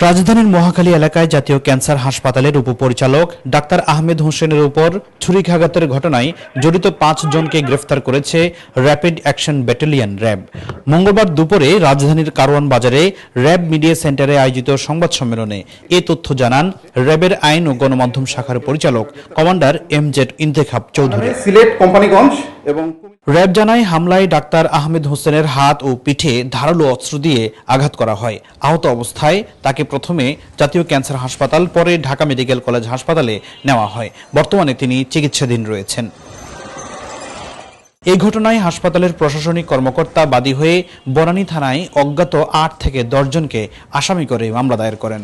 রাজধানীর মহাখালী এলাকায় জাতীয় ক্যান্সার হাসপাতালের উপপরিচালক ডাক্তার আহমেদ হোসেনের উপর ছুরিকাঘাতের ঘটনায় জড়িত ৫ জনকে গ্রেফতার করেছে র্যাপিড অ্যাকশন ব্যাটালিয়ন র্যাব। মঙ্গলবার দুপুরে রাজধানীর কারওয়ান বাজারে র্যাব মিডিয়া সেন্টারে আয়োজিত সংবাদ সম্মেলনে এ তথ্য জানান র্যাবের আইন ও গণমাধ্যম শাখার পরিচালক কমান্ডার এমজেড ইন্তেখাব চৌধুরী। সিলেট কোম্পানিগঞ্জ এবং র্যাব জানায় হামলায় ডাক্তার আহমেদ হোসেনের হাত ও পিঠে ধারালো অস্ত্র দিয়ে আঘাত করা হয়। আহত অবস্থায় তাকে প্রথমে জাতীয় ক্যান্সার হাসপাতাল, পরে ঢাকা মেডিকেল কলেজ হাসপাতালে নেওয়া হয়। বর্তমানে তিনি চিকিৎসাধীন রয়েছেন। এই ঘটনায় হাসপাতালের প্রশাসনিক কর্মকর্তা বাদী হয়ে বনানী থানায় অজ্ঞাত ৮ থেকে ১০ জনকে আসামি করে মামলা দায়ের করেন।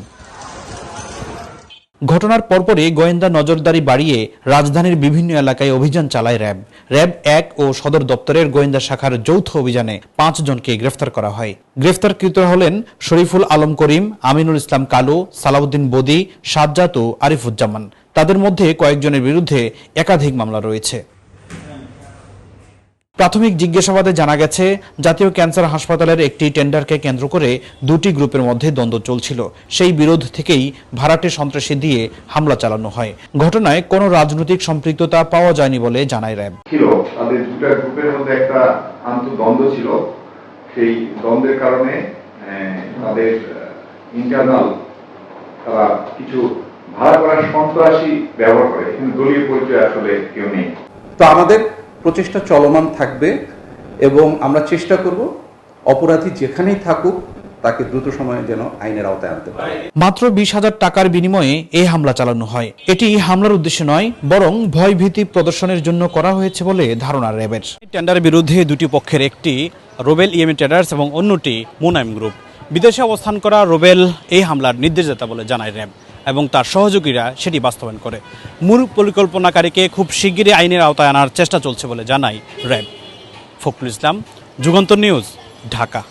ঘটনার পরপরই গোয়েন্দা নজরদারি বাড়িয়ে রাজধানীর বিভিন্ন এলাকায় অভিযান চালায় র্যাব। র্যাব ১ ও সদর দপ্তরের গোয়েন্দা শাখার যৌথ অভিযানে ৫ জনকে গ্রেফতার করা হয়। গ্রেফতারকৃতরা হলেন শরীফুল আলম করিম, আমিনুল ইসলাম কালু, সালাউদ্দিন বদি, সাজ্জাদ ও আরিফুজ্জামান। তাদের মধ্যে কয়েকজনের বিরুদ্ধে একাধিক মামলা রয়েছে। প্রাথমিক জিজ্ঞাসাবাদে জানা গেছে, জাতীয় ক্যান্সার হাসপাতালের একটি টেন্ডারকে কেন্দ্র করে দুটি গ্রুপের মধ্যে দ্বন্দ্ব চলছিল। সেই বিরোধ থেকেই ভাড়াটে সন্ত্রাসী দিয়ে হামলা চালানো হয়। ঘটনায় কোনো রাজনৈতিক সম্পৃক্ততা পাওয়া যায়নি বলে জানায় র্যাব। তাদের দুটা গ্রুপের মধ্যে একটা আন্তঃদ্বন্দ্ব ছিল। সেই দ্বন্দ্বের কারণে তাদের ইন্টারনাল তারা কিছু ভাড়া করার সন্ত্রাসী ব্যবহার করে, কিন্তু দলীয় পরিচয় আসলে কেউ নেই। তো আমাদের প্রচেষ্টা চলমান থাকবে এবং আমরা চেষ্টা করব অপরাধী যেখানেই থাকুক তাকে দ্রুত সময়ে যেন আইনের আওতায় আনতে পারে। মাত্র ২০,০০০ টাকার বিনিময়ে এই হামলা চালানো হয়। এটি হামলার উদ্দেশ্যে নয়, বরং ভয়ভীতি প্রদর্শনের জন্য করা হয়েছে বলে ধারণা র্যাবের। টেন্ডারের বিরুদ্ধে দুটি পক্ষের, একটি রোবেল ইএমএ ট্রেডার্স এবং অন্যটি মুনাইম গ্রুপ। বিদেশে অবস্থান করা রোবেল এই হামলার নির্দেশদাতা বলে জানায় র্যাব এবং তার সহযোগীরা সেটি বাস্তবায়ন করে। মূল পরিকল্পনাকারীকে খুব শিগগিরই আইনের আওতায় আনার চেষ্টা চলছে বলে জানায় র্যাব। ফখরুল ইসলাম, যুগান্তর নিউজ, ঢাকা।